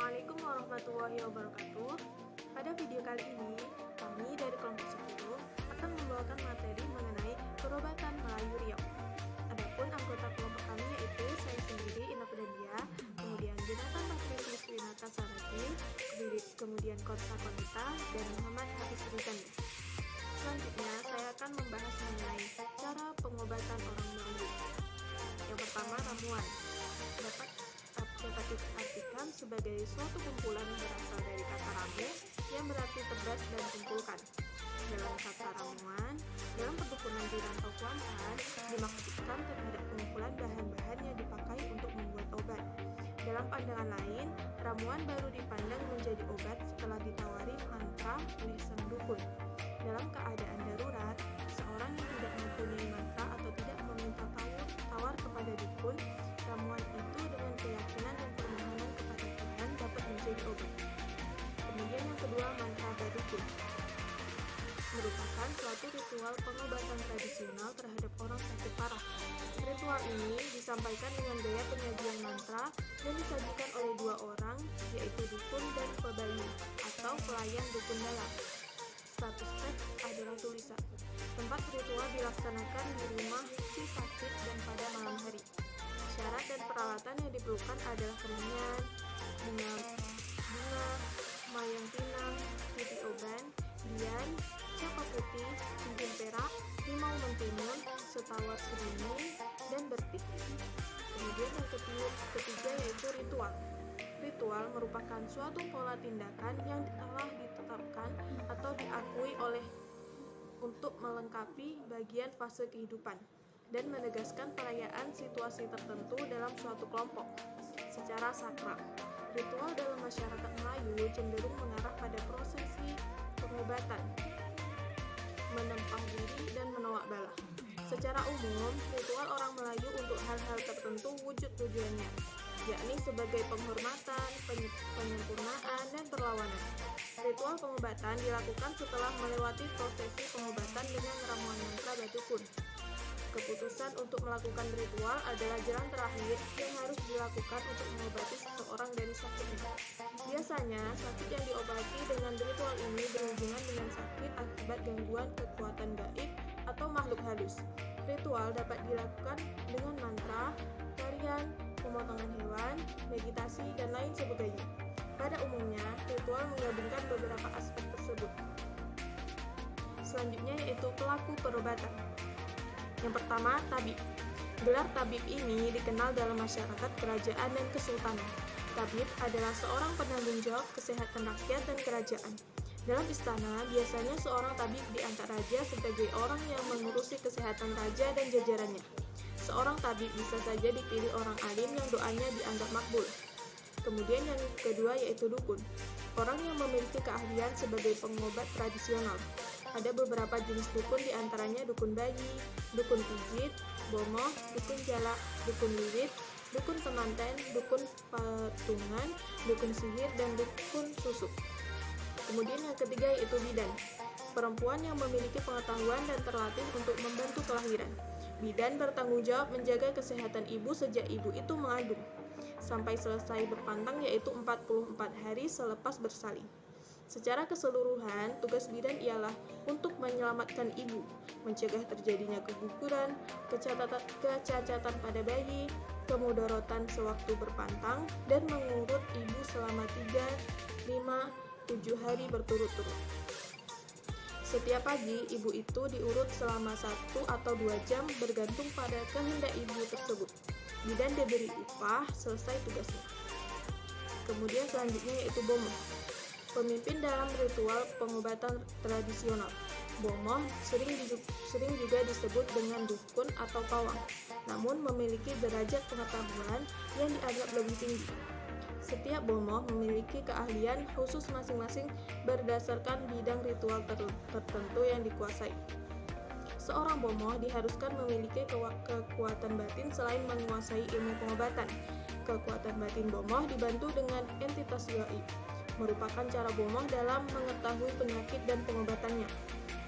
Assalamualaikum warahmatullahi wabarakatuh. Pada video kali ini, kami dari kelompok 10 akan membawakan materi mengenai perobatan Melayu Riau. Adapun anggota kelompok kami yaitu saya sendiri, Ina Pradya, kemudian Jonathan Patrick Winata Sarati, kemudian Korsa Konita, dan Muhammad Hafiz Rizandi. Selanjutnya, saya akan membahas mengenai cara pengobatan orang Melayu. Yang pertama, ramuan. Dapat diartikan sebagai suatu kumpulan berasal dari kata ramu yang berarti tebas dan kumpulkan. Dalam kata ramuan, dalam perdukunan di rantau Kuantan dimaksudkan terhadap pengumpulan bahan-bahan yang dipakai untuk membuat obat. Dalam pandangan lain, ramuan baru dipandang menjadi obat setelah ditawari mantra oleh sang dukun. Dalam keadaan darurat, seorang yang tidak mempunyai mantra atau tidak meminta tawar kepada dukun, ramuan itu dengan keyakinan dan permohonan kepada Tuhan dapat menjadi obat. Kemudian yang kedua, mantra badukun merupakan suatu ritual pengobatan tradisional terhadap orang sakit parah. Ritual ini disampaikan dengan gaya penyajian mantra dan disajikan oleh dua orang, yaitu dukun dan pebayu atau pelayan dukun dalam. Status teks adalah tulisan. Tempat ritual dilaksanakan di rumah si sakit dan pada malam hari. Syarat dan peralatan yang diperlukan adalah kemenyan, bunga, mayang pinang, putih oban, dian, capa putih, cincin perak, limau mentimun, setawar seruni, dan bertik. Kemudian yang ketiga yaitu ritual. Ritual merupakan suatu pola tindakan yang telah ditetapkan atau diakui oleh untuk melengkapi bagian fase kehidupan dan menegaskan perayaan situasi tertentu dalam suatu kelompok. Secara sakral, ritual dalam masyarakat Melayu cenderung mengarah pada prosesi pengobatan, menempah diri, dan menolak bala. Secara umum, ritual orang Melayu untuk hal-hal tertentu wujud tujuannya, yakni sebagai penghormatan, penyempurnaan, dan perlawanan. Ritual pengobatan dilakukan setelah melewati prosesi pengobatan dengan ramuan mantra badukun. Keputusan untuk melakukan ritual adalah jalan terakhir yang harus dilakukan untuk mengobati seseorang dari sakitnya. Biasanya, sakit yang diobati dengan ritual ini berhubungan dengan sakit akibat gangguan kekuatan gaib atau makhluk halus. Ritual dapat dilakukan dengan mantra, tarian, pemotongan hewan, meditasi, dan lain sebagainya. Pada umumnya, ritual menggabungkan beberapa aspek tersebut. Selanjutnya yaitu pelaku perobatan. Yang pertama, tabib. Gelar tabib ini dikenal dalam masyarakat kerajaan dan kesultanan. Tabib adalah seorang penanggung jawab kesehatan rakyat dan kerajaan. Dalam istana, biasanya seorang tabib diangkat raja sebagai orang yang mengurusi kesehatan raja dan jajarannya. Seorang tabib bisa saja dipilih orang alim yang doanya dianggap makbul. Kemudian yang kedua yaitu dukun. Orang yang memiliki keahlian sebagai pengobat tradisional. Ada beberapa jenis dukun, diantaranya dukun bayi, dukun pijit, bomoh, dukun jalak, dukun liwit, dukun temanten, dukun patungan, dukun sihir, dan dukun susuk. Kemudian yang ketiga yaitu bidan. Perempuan yang memiliki pengetahuan dan terlatih untuk membantu kelahiran. Bidan bertanggung jawab menjaga kesehatan ibu sejak ibu itu mengandung sampai selesai berpantang, yaitu 44 hari selepas bersalin. Secara keseluruhan, tugas bidan ialah untuk menyelamatkan ibu, mencegah terjadinya keguguran, kecacatan pada bayi, kemudaratan sewaktu berpantang, dan mengurut ibu selama 3, 5, 7 hari berturut-turut. Setiap pagi, ibu itu diurut selama 1 atau 2 jam bergantung pada kehendak ibu tersebut. Bidan diberi upah selesai tugasnya. Kemudian selanjutnya yaitu bomoh. Pemimpin dalam ritual pengobatan tradisional. Bomoh sering juga disebut dengan dukun atau pawang, namun memiliki derajat pengetahuan yang dianggap lebih tinggi. Setiap bomoh memiliki keahlian khusus masing-masing berdasarkan bidang ritual tertentu yang dikuasai. Seorang bomoh diharuskan memiliki kekuatan batin selain menguasai ilmu pengobatan. Kekuatan batin bomoh dibantu dengan entitas gaib, merupakan cara bomoh dalam mengetahui penyakit dan pengobatannya.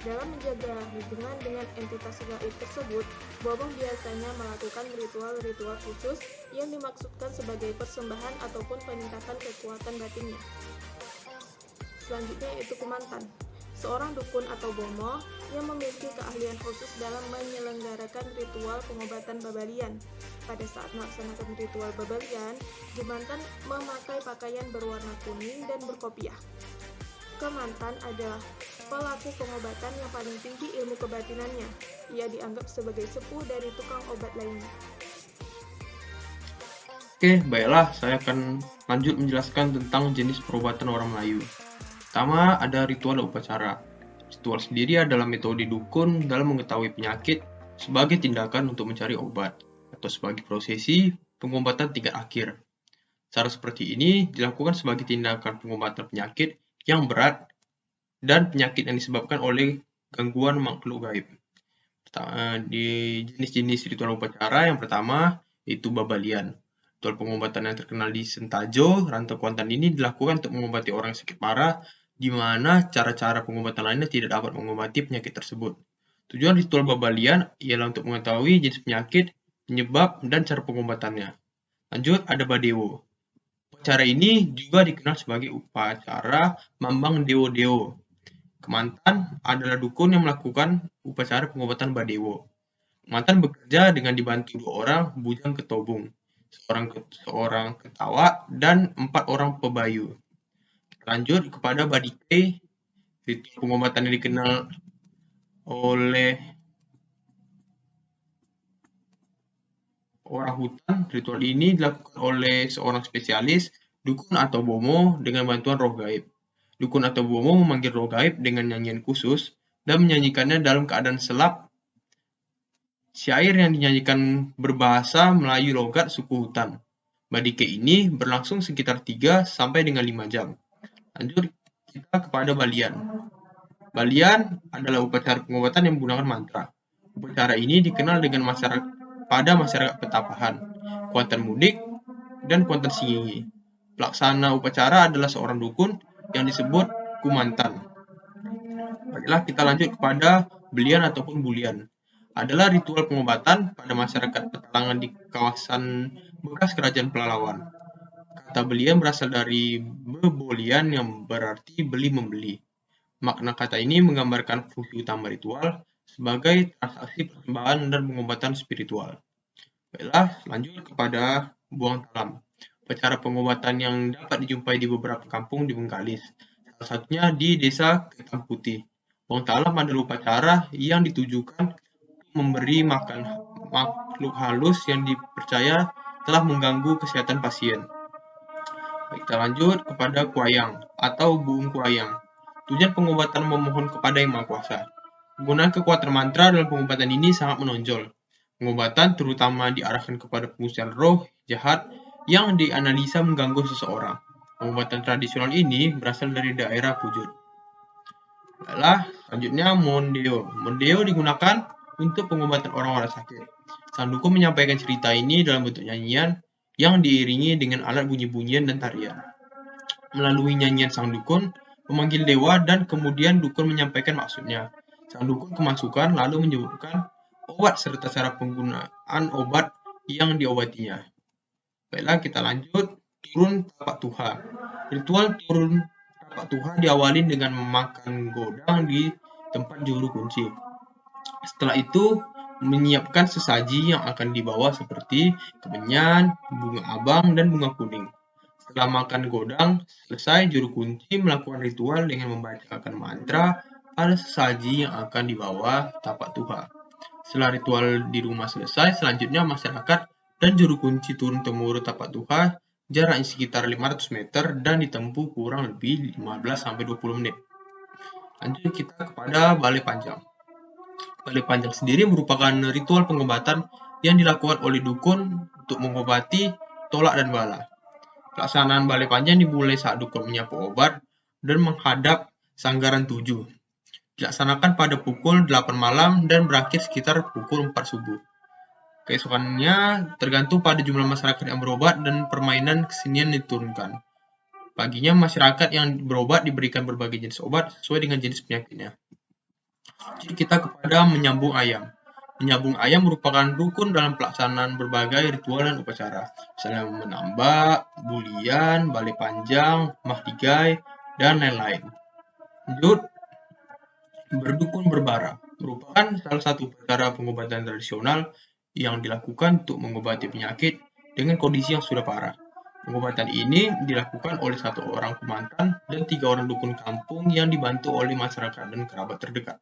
Dalam menjaga hubungan dengan entitas gaib tersebut, Bobong biasanya melakukan ritual-ritual khusus yang dimaksudkan sebagai persembahan ataupun peningkatan kekuatan batinnya. Selanjutnya yaitu kumantan, seorang dukun atau bomo yang memiliki keahlian khusus dalam menyelenggarakan ritual pengobatan babalian. Pada saat melaksanakan ritual babalian, Jumantan memakai pakaian berwarna kuning dan berkopiah. Kemantan adalah pelaku pengobatan yang paling tinggi ilmu kebatinannya. Ia dianggap sebagai sepuh dari tukang obat lainnya. Oke, baiklah, saya akan lanjut menjelaskan tentang jenis perobatan orang Melayu. Pertama, ada ritual dan upacara. Ritual sendiri adalah metode dukun dalam mengetahui penyakit sebagai tindakan untuk mencari obat, atau sebagai prosesi pengobatan tingkat akhir. Cara seperti ini dilakukan sebagai tindakan pengobatan penyakit yang berat dan penyakit yang disebabkan oleh gangguan makhluk gaib. Di jenis-jenis ritual upacara yang pertama yaitu babalian. Ritual pengobatan yang terkenal di Sentajo, Rantau Kuantan ini dilakukan untuk mengobati orang yang sakit parah, di mana cara-cara pengobatan lainnya tidak dapat mengobati penyakit tersebut. Tujuan ritual babalian ialah untuk mengetahui jenis penyakit, penyebab, dan cara pengobatannya. Lanjut, ada Badewo. Upacara ini juga dikenal sebagai upacara Mambang Dewo-Dewo. Kemantan adalah dukun yang melakukan upacara pengobatan Badewo. Kemantan bekerja dengan dibantu 2 orang bujang ketobung, seorang ketawa, dan 4 orang pebayu. Lanjut kepada Badike, ritual pengobatan yang dikenal oleh orang hutan. Ritual ini dilakukan oleh seorang spesialis, dukun atau bomo dengan bantuan roh gaib. Dukun atau bomo memanggil roh gaib dengan nyanyian khusus dan menyanyikannya dalam keadaan selap. Syair yang dinyanyikan berbahasa Melayu logat suku hutan. Badike ini berlangsung sekitar 3 sampai dengan 5 jam. Lanjut kita kepada balian. Balian adalah upacara pengobatan yang menggunakan mantra. Upacara ini dikenal dengan masyarakat Petapahan, Kuantan Mudik, dan Kuantan Singingi. Pelaksana upacara adalah seorang dukun yang disebut kumantan. Baiklah, kita lanjut kepada belian ataupun bulian. Adalah ritual pengobatan pada masyarakat Petalangan di kawasan bekas Kerajaan Pelalawan. Kata belian berasal dari bebolian yang berarti beli-membeli. Makna kata ini menggambarkan fungsi utama ritual sebagai transaksi persembahan dan pengobatan spiritual. Baiklah, lanjut kepada buang talam. Upacara pengobatan yang dapat dijumpai di beberapa kampung di Bengkalis. Salah satunya di desa Ketang Putih. Buang talam adalah upacara yang ditujukan untuk memberi makan makhluk halus yang dipercaya telah mengganggu kesehatan pasien. Baik, kita lanjut kepada kuayang atau buung kuayang. Tujuan pengobatan memohon kepada Yang Maha Kuasa. Penggunaan kekuatan mantra dalam pengobatan ini sangat menonjol. Pengobatan terutama diarahkan kepada pengusir roh jahat yang dianalisa mengganggu seseorang. Pengobatan tradisional ini berasal dari daerah Pujut. Baiklah, selanjutnya mondeo. Mondeo digunakan untuk pengobatan orang-orang sakit. Sang dukun menyampaikan cerita ini dalam bentuk nyanyian yang diiringi dengan alat bunyi-bunyian dan tarian. Melalui nyanyian sang dukun memanggil dewa dan kemudian dukun menyampaikan maksudnya. Sang dukun kemasukan lalu menyebutkan obat serta cara penggunaan obat yang diobatinya. Baiklah, kita lanjut. Turun tapak tuha. Ritual turun tapak tuha diawali dengan memakan godang di tempat juru kunci. Setelah itu, menyiapkan sesaji yang akan dibawa seperti kemenyan, bunga abang, dan bunga kuning. Setelah makan godang selesai, juru kunci melakukan ritual dengan membacakan mantra pada sesaji yang akan dibawa tapak tuha. Setelah ritual di rumah selesai, selanjutnya masyarakat dan juru kunci turun-temurun tapak tuha jaraknya sekitar 500 meter dan ditempuh kurang lebih 15-20 menit. Lanjut kita kepada Balai Panjang. Balai Panjang sendiri merupakan ritual pengobatan yang dilakukan oleh dukun untuk mengobati tolak dan bala. Pelaksanaan Balai Panjang dimulai saat dukun menyapu obat dan menghadap Sanggaran 7. Dilaksanakan pada pukul 8 malam dan berakhir sekitar pukul 4 subuh. Keesokannya tergantung pada jumlah masyarakat yang berobat dan permainan kesenian diturunkan. Paginya masyarakat yang berobat diberikan berbagai jenis obat sesuai dengan jenis penyakitnya. Jadi kita kepada menyambung ayam. Menyambung ayam merupakan rukun dalam pelaksanaan berbagai ritual dan upacara, misalnya menambak, bulian, balai panjang, mahligai, dan lain-lain. Lanjut, berdukun berbara merupakan salah satu upacara pengobatan tradisional yang dilakukan untuk mengobati penyakit dengan kondisi yang sudah parah. Pengobatan ini dilakukan oleh satu orang kumantan dan 3 orang dukun kampung yang dibantu oleh masyarakat dan kerabat terdekat.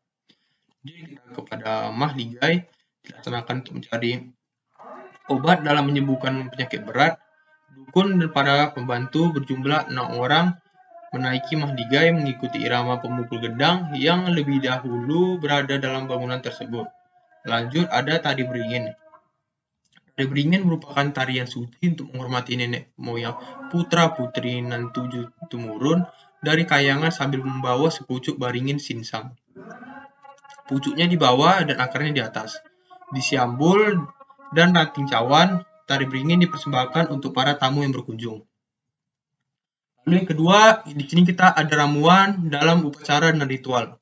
Jadi kita kepada mahligai dilaksanakan untuk mencari obat dalam menyembuhkan penyakit berat. Dukun dan para pembantu berjumlah 6 orang menaiki mahligai mengikuti irama pemukul gendang yang lebih dahulu berada dalam bangunan tersebut. Lanjut ada tari beringin. Tari beringin merupakan tarian suci untuk menghormati nenek moyang putra-putri nan tujuh temurun dari kayangan sambil membawa sepucuk baringin sinsang. Pucuknya di bawah dan akarnya di atas. Di siambul dan ranting cawan, tari beringin dipersembahkan untuk para tamu yang berkunjung. Lalu yang kedua, di sini kita ada ramuan dalam upacara dan ritual.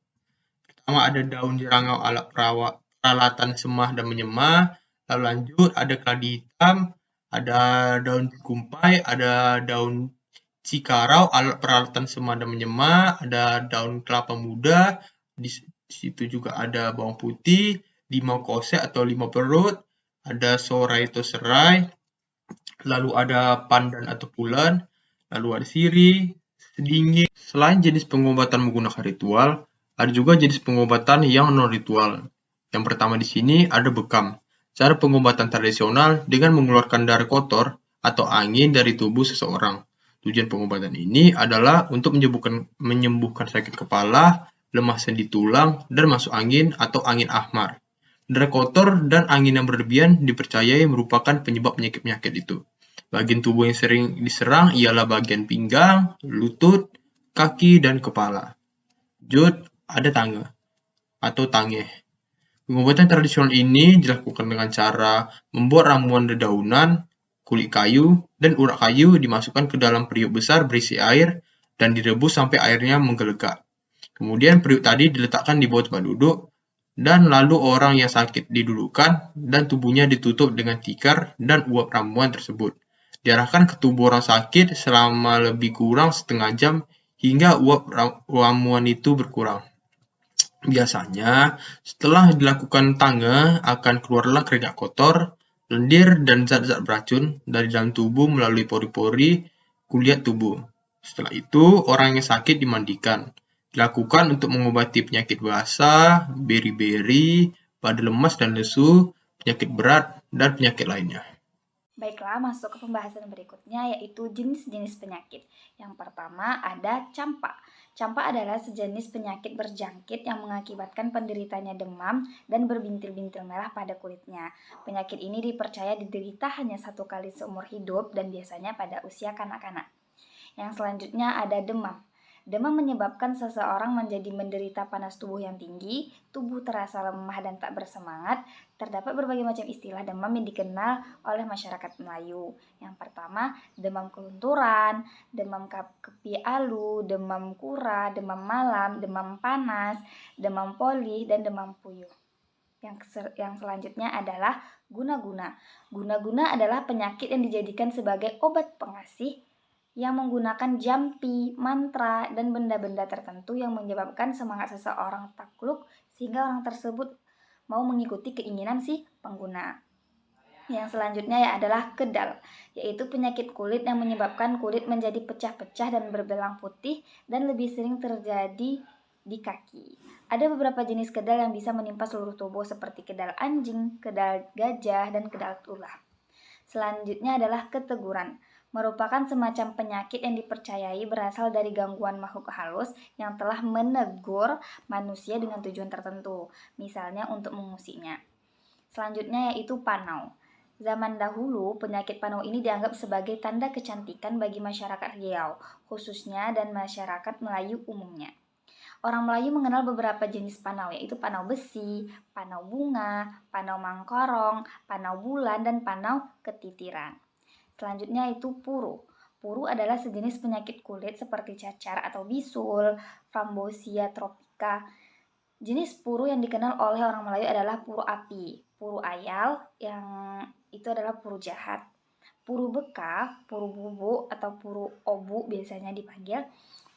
Pertama ada daun jerangau alat peralatan semah dan menyemah. Lalu lanjut ada keladi hitam, ada daun kumpai, ada daun cikarau alat peralatan semah dan menyemah, ada daun kelapa muda, di situ juga ada bawang putih, limau kosek atau limau perut, ada sorai atau serai, lalu ada pandan atau pulen, lalu ada sirih, sedingin. Selain jenis pengobatan menggunakan ritual, ada juga jenis pengobatan yang non-ritual. Yang pertama di sini ada bekam. Cara pengobatan tradisional dengan mengeluarkan darah kotor atau angin dari tubuh seseorang. Tujuan pengobatan ini adalah untuk menyembuhkan sakit kepala, lemah sendi tulang, dan masuk angin atau angin ahmar. Darah kotor dan angin yang berlebihan dipercayai merupakan penyebab penyakit-penyakit itu. Bagian tubuh yang sering diserang ialah bagian pinggang, lutut, kaki, dan kepala. Lanjut, ada tangeh atau tangeh. Pengobatan tradisional ini dilakukan dengan cara membuat ramuan dedaunan, kulit kayu, dan urak kayu dimasukkan ke dalam periuk besar berisi air dan direbus sampai airnya menggelegak. Kemudian periuk tadi diletakkan di bawah tempat duduk dan lalu orang yang sakit didudukkan dan tubuhnya ditutup dengan tikar dan uap ramuan tersebut. Diarahkan ke tubuh orang sakit selama lebih kurang setengah jam hingga uap ramuan itu berkurang. Biasanya, setelah dilakukan tangeh akan keluarlah keringat kotor, lendir, dan zat-zat beracun dari dalam tubuh melalui pori-pori kulit tubuh. Setelah itu, orang yang sakit dimandikan. Dilakukan untuk mengobati penyakit basah, beri-beri, pada lemas dan lesu, penyakit berat, dan penyakit lainnya. Baiklah, masuk ke pembahasan berikutnya yaitu jenis-jenis penyakit. Yang pertama ada campak. Campak adalah sejenis penyakit berjangkit yang mengakibatkan penderitanya demam dan berbintil-bintil merah pada kulitnya. Penyakit ini dipercaya diderita hanya 1 kali seumur hidup dan biasanya pada usia kanak-kanak. Yang selanjutnya ada demam. Demam menyebabkan seseorang menjadi menderita panas tubuh yang tinggi, tubuh terasa lemah dan tak bersemangat. Terdapat berbagai macam istilah demam yang dikenal oleh masyarakat Melayu. Yang pertama, demam kelunturan, demam kepi alu, demam kura, demam malam, demam panas, demam polih, dan demam puyuh. Yang selanjutnya adalah guna-guna. Guna-guna adalah penyakit yang dijadikan sebagai obat pengasih yang menggunakan jampi, mantra, dan benda-benda tertentu yang menyebabkan semangat seseorang takluk sehingga orang tersebut mau mengikuti keinginan si pengguna. Yang selanjutnya adalah kedal, yaitu penyakit kulit yang menyebabkan kulit menjadi pecah-pecah dan berbelang putih dan lebih sering terjadi di kaki. Ada beberapa jenis kedal yang bisa menimpa seluruh tubuh seperti kedal anjing, kedal gajah, dan kedal tulah. Selanjutnya adalah keteguran, merupakan semacam penyakit yang dipercayai berasal dari gangguan makhluk halus yang telah menegur manusia dengan tujuan tertentu, misalnya untuk mengusiknya. Selanjutnya yaitu panau. Zaman dahulu, penyakit panau ini dianggap sebagai tanda kecantikan bagi masyarakat Riau, khususnya dan masyarakat Melayu umumnya. Orang Melayu mengenal beberapa jenis panau, yaitu panau besi, panau bunga, panau mangkorong, panau bulan, dan panau ketitiran. Selanjutnya itu puru. Puru adalah sejenis penyakit kulit seperti cacar atau bisul, Frambosia tropica, Jenis puru yang dikenal oleh orang Melayu adalah puru api, puru ayal yang itu adalah puru jahat, puru beka, puru bubuk atau puru obu biasanya dipanggil,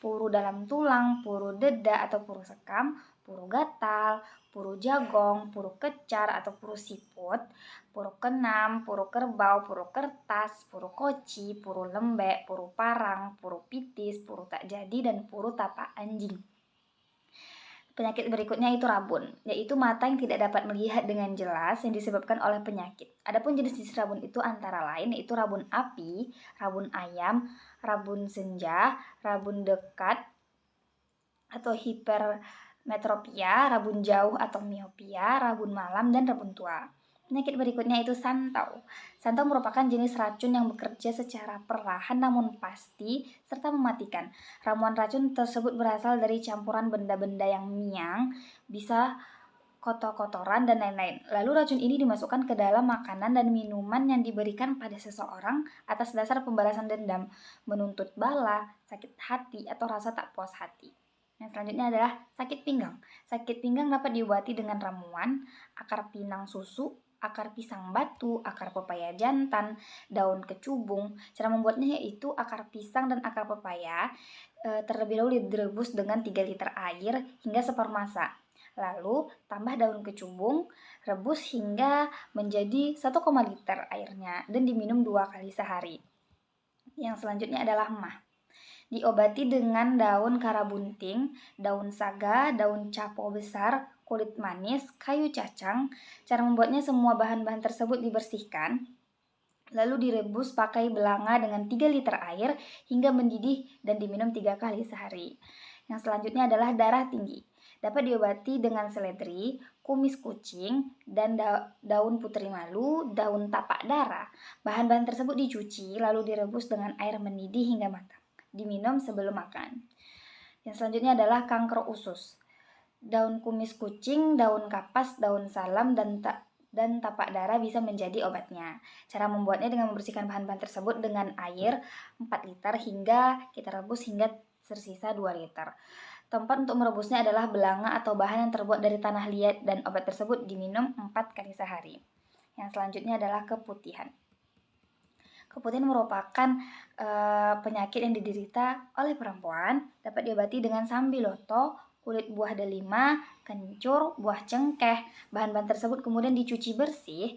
puru dalam tulang, puru deda atau puru sekam, puru gatal, puru jagong, puru kecar atau puru siput, puru kenam, puru kerbau, puru kertas, puru koci, puru lembek, puru parang, puru pitis, puru tak jadi, dan puru tapak anjing. Penyakit berikutnya itu rabun, yaitu mata yang tidak dapat melihat dengan jelas yang disebabkan oleh penyakit. Adapun jenis-jenis rabun itu antara lain yaitu rabun api, rabun ayam, rabun senja, rabun dekat atau hipermetropia, rabun jauh atau miopia, rabun malam, dan rabun tua. Penyakit berikutnya itu santau. Santau merupakan jenis racun yang bekerja secara perlahan namun pasti serta mematikan. Ramuan racun tersebut berasal dari campuran benda-benda yang miang, bisa kotor-kotoran, dan lain-lain. Lalu racun ini dimasukkan ke dalam makanan dan minuman yang diberikan pada seseorang atas dasar pembalasan dendam, menuntut bala, sakit hati, atau rasa tak puas hati. Yang selanjutnya adalah sakit pinggang. Sakit pinggang dapat diobati dengan ramuan, akar pinang susu, akar pisang batu, akar pepaya jantan, daun kecubung. Cara membuatnya yaitu akar pisang dan akar pepaya terlebih dahulu direbus dengan 3 liter air hingga sepermasa. Lalu tambah daun kecubung, rebus hingga menjadi 1, liter airnya dan diminum 2 kali sehari. Yang selanjutnya adalah mah. Diobati dengan daun karabunting, daun saga, daun capo besar, kulit manis, kayu cacang. Cara membuatnya semua bahan-bahan tersebut dibersihkan, lalu direbus pakai belanga dengan 3 liter air hingga mendidih dan diminum 3 kali sehari. Yang selanjutnya adalah darah tinggi. Dapat diobati dengan seledri, kumis kucing, dan daun putri malu, daun tapak darah. Bahan-bahan tersebut dicuci lalu direbus dengan air mendidih hingga matang. Diminum sebelum makan. Yang selanjutnya adalah kanker usus. Daun kumis kucing, daun kapas, daun salam, dan tapak darah bisa menjadi obatnya. Cara membuatnya dengan membersihkan bahan-bahan tersebut dengan air 4 liter hingga kita rebus hingga tersisa 2 liter. Tempat untuk merebusnya adalah belanga atau bahan yang terbuat dari tanah liat, dan obat tersebut diminum 4 kali sehari. Yang selanjutnya adalah keputihan. Keputihan merupakan penyakit yang diderita oleh perempuan, dapat diobati dengan sambiloto, kulit buah delima, kencur, buah cengkeh. Bahan-bahan tersebut kemudian dicuci bersih,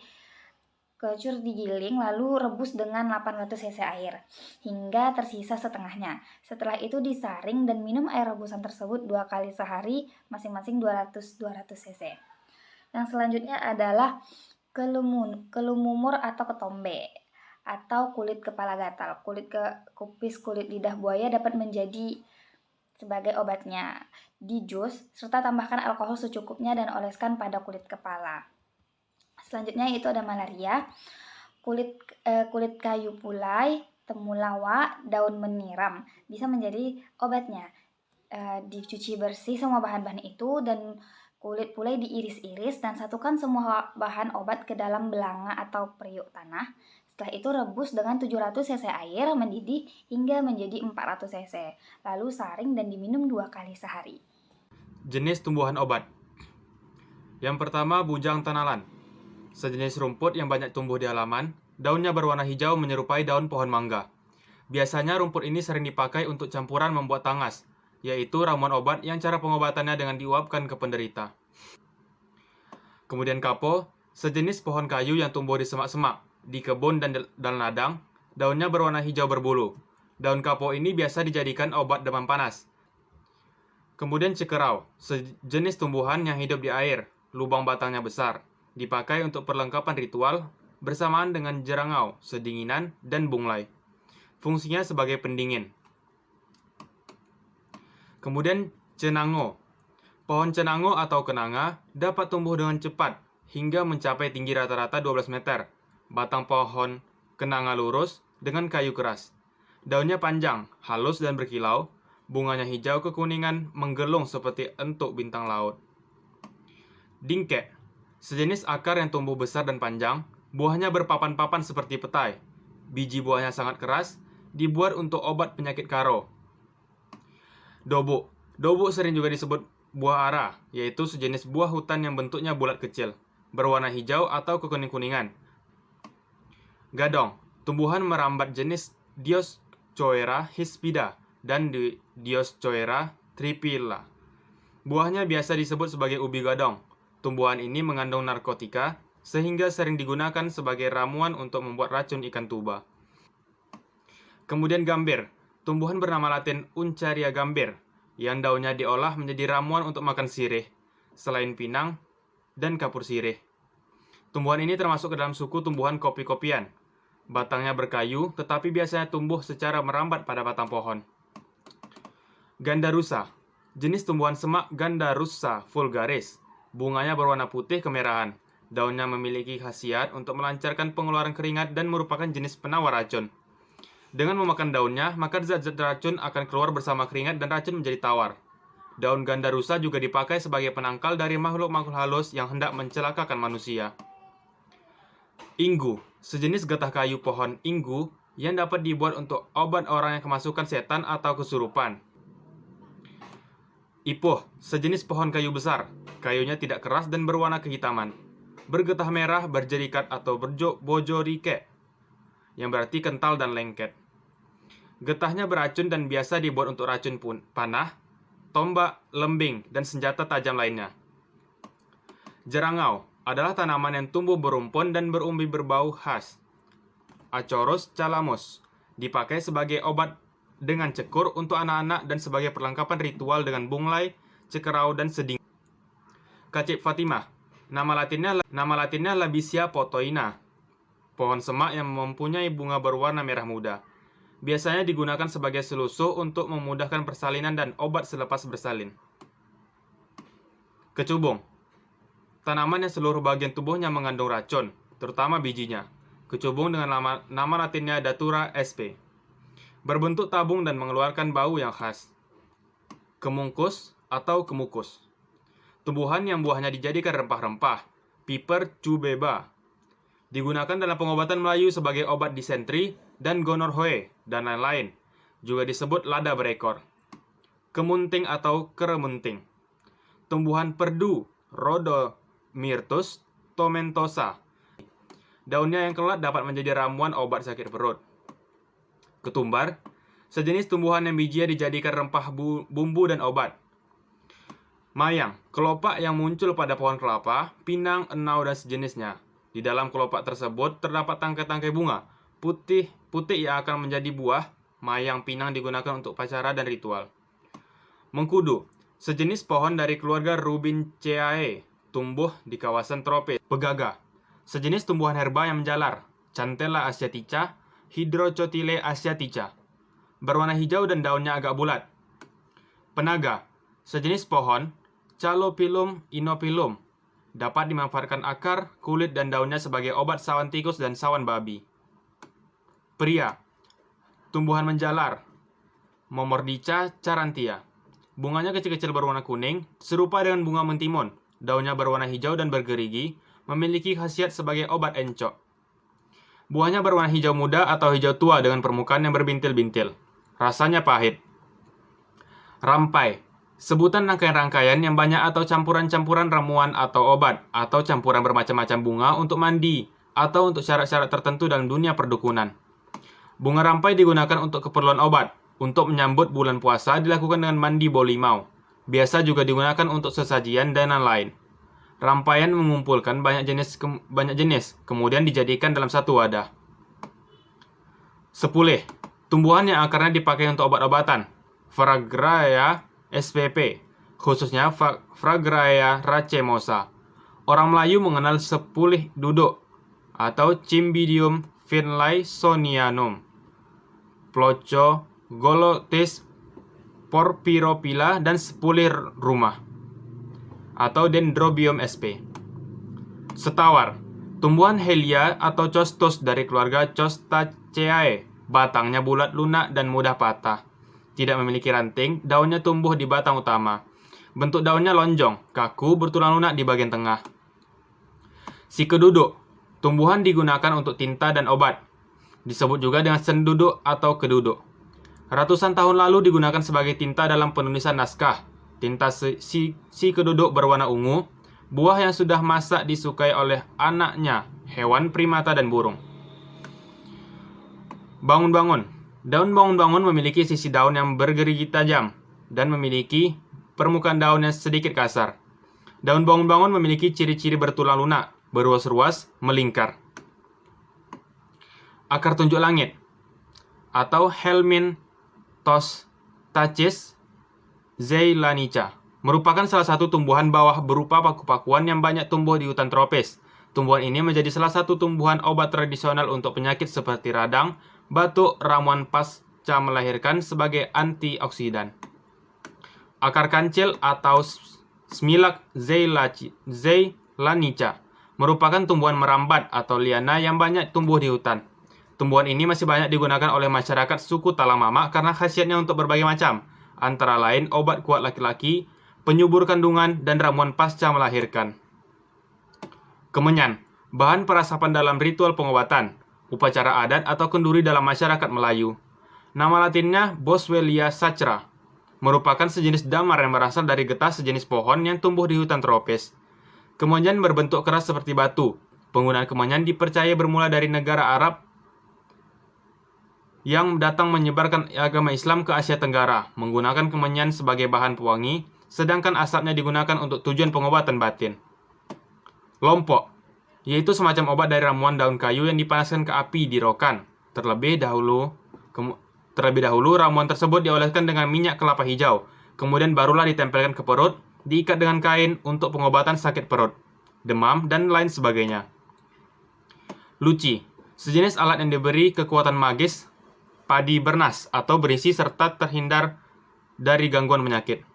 kencur digiling, lalu rebus dengan 800 cc air hingga tersisa setengahnya. Setelah itu disaring dan minum air rebusan tersebut 2 kali sehari, masing-masing 200 cc. Yang selanjutnya adalah kelumumur atau ketombe atau kulit kepala gatal. Kupis kulit lidah buaya dapat menjadi sebagai obatnya. Di jus serta tambahkan alkohol secukupnya dan oleskan pada kulit kepala. Selanjutnya itu ada malaria. Kulit kayu pulai, temulawak, daun meniram bisa menjadi obatnya. Dicuci bersih semua bahan-bahan itu dan kulit pulai diiris-iris dan satukan semua bahan obat ke dalam belanga atau periuk tanah. Setelah itu rebus dengan 700 cc air mendidih hingga menjadi 400 cc. Lalu saring dan diminum 2 kali sehari. Jenis tumbuhan obat. Yang pertama, bujang tanalan. Sejenis rumput yang banyak tumbuh di halaman, daunnya berwarna hijau menyerupai daun pohon mangga. Biasanya rumput ini sering dipakai untuk campuran membuat tangas, yaitu ramuan obat yang cara pengobatannya dengan diuapkan ke penderita. Kemudian kapo, sejenis pohon kayu yang tumbuh di semak-semak, di kebun dan ladang. Daunnya berwarna hijau berbulu. Daun kapo ini biasa dijadikan obat demam panas. Kemudian cekerau, sejenis tumbuhan yang hidup di air, lubang batangnya besar, dipakai untuk perlengkapan ritual bersamaan dengan jerangau, sedinginan, dan bunglai. Fungsinya sebagai pendingin. Kemudian cenango. Pohon cenango atau kenanga dapat tumbuh dengan cepat hingga mencapai tinggi rata-rata 12 meter. Batang pohon kenanga lurus dengan kayu keras. Daunnya panjang, halus dan berkilau. Bunganya hijau kekuningan menggelung seperti entuk bintang laut. Dingke, sejenis akar yang tumbuh besar dan panjang. Buahnya berpapan-papan seperti petai. Biji buahnya sangat keras, dibuat untuk obat penyakit karo. Dobuk. Dobuk sering juga disebut buah ara, yaitu sejenis buah hutan yang bentuknya bulat kecil, berwarna hijau atau kekuning-kuningan. Gadong, tumbuhan merambat jenis Dioscorea hispida dan Dioscorea triphylla. Buahnya biasa disebut sebagai ubi gadong. Tumbuhan ini mengandung narkotika, sehingga sering digunakan sebagai ramuan untuk membuat racun ikan tuba. Kemudian gambir, tumbuhan bernama latin Uncaria gambir, yang daunnya diolah menjadi ramuan untuk makan sirih, selain pinang dan kapur sirih. Tumbuhan ini termasuk ke dalam suku tumbuhan kopi-kopian. Batangnya berkayu, tetapi biasanya tumbuh secara merambat pada batang pohon. Gandarusa, jenis tumbuhan semak Gandarusa vulgaris. Bunganya berwarna putih kemerahan. Daunnya memiliki khasiat untuk melancarkan pengeluaran keringat dan merupakan jenis penawar racun. Dengan memakan daunnya, maka zat-zat racun akan keluar bersama keringat dan racun menjadi tawar. Daun Gandarusa juga dipakai sebagai penangkal dari makhluk-makhluk halus yang hendak mencelakakan manusia. Inggu, sejenis getah kayu pohon inggu yang dapat dibuat untuk obat orang yang kemasukan setan atau kesurupan. Ipuh, sejenis pohon kayu besar. Kayunya tidak keras dan berwarna kehitaman. Bergetah merah, berjerikat atau bojorike, yang berarti kental dan lengket. Getahnya beracun dan biasa dibuat untuk racun panah, tombak, lembing, dan senjata tajam lainnya. Jerangau adalah tanaman yang tumbuh berumpun dan berumbi berbau khas. Acorus calamus dipakai sebagai obat dengan cekur untuk anak-anak dan sebagai perlengkapan ritual dengan bunglai, cekerau, dan seding. Kacip Fatimah, nama latinnya Labicia potoina, pohon semak yang mempunyai bunga berwarna merah muda. Biasanya digunakan sebagai selusuh untuk memudahkan persalinan dan obat selepas bersalin. Kecubung, tanaman yang seluruh bagian tubuhnya mengandung racun, terutama bijinya. Kecubung dengan nama latinnya Datura sp. Berbentuk tabung dan mengeluarkan bau yang khas. Kemungkus atau kemukus, tumbuhan yang buahnya dijadikan rempah-rempah, Piper cubeba. Digunakan dalam pengobatan Melayu sebagai obat disentri dan gonorhoe dan lain-lain. Juga disebut lada berekor. Kemunting atau keremunting, tumbuhan perdu Rhodomyrtus tomentosa. Daunnya yang keluar dapat menjadi ramuan obat sakit perut. Ketumbar, sejenis tumbuhan yang bijinya dijadikan rempah bumbu dan obat. Mayang, kelopak yang muncul pada pohon kelapa, pinang, enau, dan sejenisnya. Di dalam kelopak tersebut terdapat tangkai-tangkai bunga putih yang akan menjadi buah. Mayang pinang digunakan untuk upacara dan ritual. Mengkudu, sejenis pohon dari keluarga Rubinceae, tumbuh di kawasan tropis. Pegaga, sejenis tumbuhan herba yang menjalar, Chantella asiatica, Hydrochotyle asiatica, berwarna hijau dan daunnya agak bulat. Penaga, sejenis pohon, Calophyllum inophyllum, dapat dimanfaatkan akar, kulit, dan daunnya sebagai obat sawan tikus dan sawan babi. Pria, tumbuhan menjalar, Momordica charantia. Bunganya kecil-kecil berwarna kuning, serupa dengan bunga mentimun. Daunnya berwarna hijau dan bergerigi, memiliki khasiat sebagai obat encok. Buahnya berwarna hijau muda atau hijau tua dengan permukaan yang berbintil-bintil. Rasanya pahit. Rampai, sebutan rangkaian-rangkaian yang banyak atau campuran-campuran ramuan atau obat, atau campuran bermacam-macam bunga untuk mandi, atau untuk syarat-syarat tertentu dalam dunia perdukunan. Bunga rampai digunakan untuk keperluan obat. Untuk menyambut bulan puasa dilakukan dengan mandi bolimau. Biasa juga digunakan untuk sesajian dan lain-lain. Rampaian mengumpulkan banyak jenis, kemudian dijadikan dalam satu wadah. Sepulih, tumbuhan yang akarnya dipakai untuk obat-obatan. Fragaria spp, khususnya Fragaria racemosa. Orang Melayu mengenal sepulih duduk atau Cymbidium finlaysonianum, Ploco Golotis porphyrophylla, dan sepulih rumah atau Dendrobium sp. Setawar, tumbuhan Helia atau Costus dari keluarga Costaceae. Batangnya bulat lunak dan mudah patah. Tidak memiliki ranting, daunnya tumbuh di batang utama. Bentuk daunnya lonjong, kaku, bertulang lunak di bagian tengah. Si keduduk, tumbuhan digunakan untuk tinta dan obat. Disebut juga dengan senduduk atau keduduk. Ratusan tahun lalu digunakan sebagai tinta dalam penulisan naskah. tinta si keduduk berwarna ungu, buah yang sudah masak disukai oleh anaknya, hewan primata dan burung. Bangun-bangun. Daun bangun-bangun memiliki sisi daun yang bergerigi tajam dan memiliki permukaan daun yang sedikit kasar. Daun bangun-bangun memiliki ciri-ciri bertulang lunak, berruas-ruas, melingkar. Akar tunjuk langit atau Helminthostaches zeylanica merupakan salah satu tumbuhan bawah berupa paku-pakuan yang banyak tumbuh di hutan tropis. Tumbuhan ini menjadi salah satu tumbuhan obat tradisional untuk penyakit seperti radang, batuk, ramuan pasca melahirkan sebagai antioksidan. Akar kancil atau Smilax zeylanica merupakan tumbuhan merambat atau liana yang banyak tumbuh di hutan. Tumbuhan ini masih banyak digunakan oleh masyarakat suku Talamama karena khasiatnya untuk berbagai macam, antara lain obat kuat laki-laki, penyubur kandungan, dan ramuan pasca melahirkan. Kemenyan, bahan perasapan dalam ritual pengobatan, upacara adat atau kenduri dalam masyarakat Melayu. Nama latinnya Boswellia sacra, merupakan sejenis damar yang berasal dari getah sejenis pohon yang tumbuh di hutan tropis. Kemenyan berbentuk keras seperti batu. Penggunaan kemenyan dipercaya bermula dari negara Arab yang datang menyebarkan agama Islam ke Asia Tenggara, menggunakan kemenyan sebagai bahan pewangi, sedangkan asapnya digunakan untuk tujuan pengobatan batin. Lompok, yaitu semacam obat dari ramuan daun kayu yang dipanaskan ke api di rokan. Terlebih dahulu, ramuan tersebut dioleskan dengan minyak kelapa hijau, kemudian barulah ditempelkan ke perut, diikat dengan kain untuk pengobatan sakit perut, demam, dan lain sebagainya. Luci, sejenis alat yang diberi kekuatan magis, padi bernas atau berisi serta terhindar dari gangguan penyakit.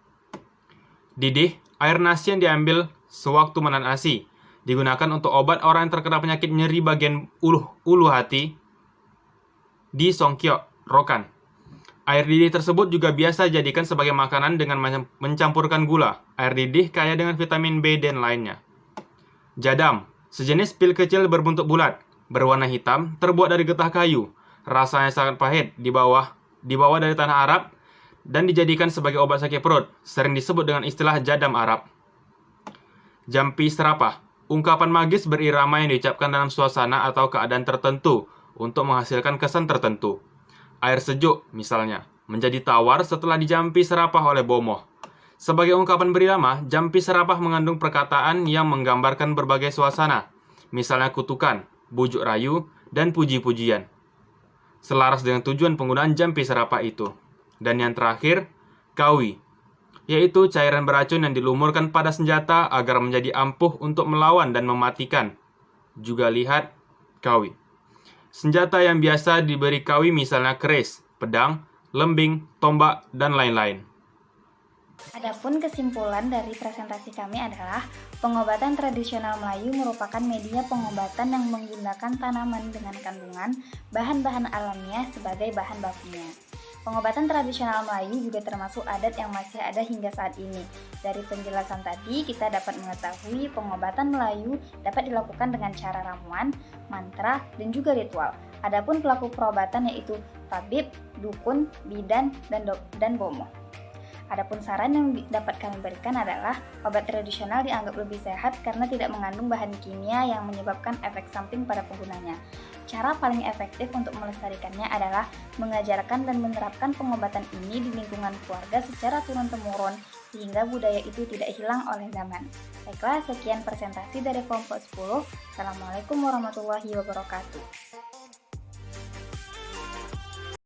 Didih, air nasi yang diambil sewaktu menahan ASI, digunakan untuk obat orang yang terkena penyakit nyeri bagian ulu hati di Songkyok, rokan. Air didih tersebut juga biasa dijadikan sebagai makanan dengan mencampurkan gula. Air didih kaya dengan vitamin B dan lainnya. Jadam, sejenis pil kecil berbentuk bulat, berwarna hitam, terbuat dari getah kayu. Rasanya sangat pahit, dibawa dari tanah Arab dan dijadikan sebagai obat sakit perut, sering disebut dengan istilah jadam Arab. Jampi serapah, ungkapan magis berirama yang diucapkan dalam suasana atau keadaan tertentu untuk menghasilkan kesan tertentu. Air sejuk, misalnya, menjadi tawar setelah dijampi serapah oleh bomoh. Sebagai ungkapan berirama, jampi serapah mengandung perkataan yang menggambarkan berbagai suasana, misalnya kutukan, bujuk rayu, dan puji-pujian. Selaras dengan tujuan penggunaan jampi serapah itu. Dan yang terakhir, kawi, yaitu cairan beracun yang dilumurkan pada senjata agar menjadi ampuh untuk melawan dan mematikan. Juga lihat kawi. Senjata yang biasa diberi kawi misalnya keris, pedang, lembing, tombak, dan lain-lain. Adapun kesimpulan dari presentasi kami adalah pengobatan tradisional Melayu merupakan media pengobatan yang menggunakan tanaman dengan kandungan bahan-bahan alamiah sebagai bahan bakunya. Pengobatan tradisional Melayu juga termasuk adat yang masih ada hingga saat ini. Dari penjelasan tadi, kita dapat mengetahui pengobatan Melayu dapat dilakukan dengan cara ramuan, mantra, dan juga ritual. Adapun pelaku perobatan yaitu tabib, dukun, bidan, dan bomoh. Adapun saran yang dapat kami berikan adalah obat tradisional dianggap lebih sehat karena tidak mengandung bahan kimia yang menyebabkan efek samping pada penggunanya. Cara paling efektif untuk melestarikannya adalah mengajarkan dan menerapkan pengobatan ini di lingkungan keluarga secara turun-temurun sehingga budaya itu tidak hilang oleh zaman. Baiklah, sekian presentasi dari kelompok 10. Assalamualaikum warahmatullahi wabarakatuh.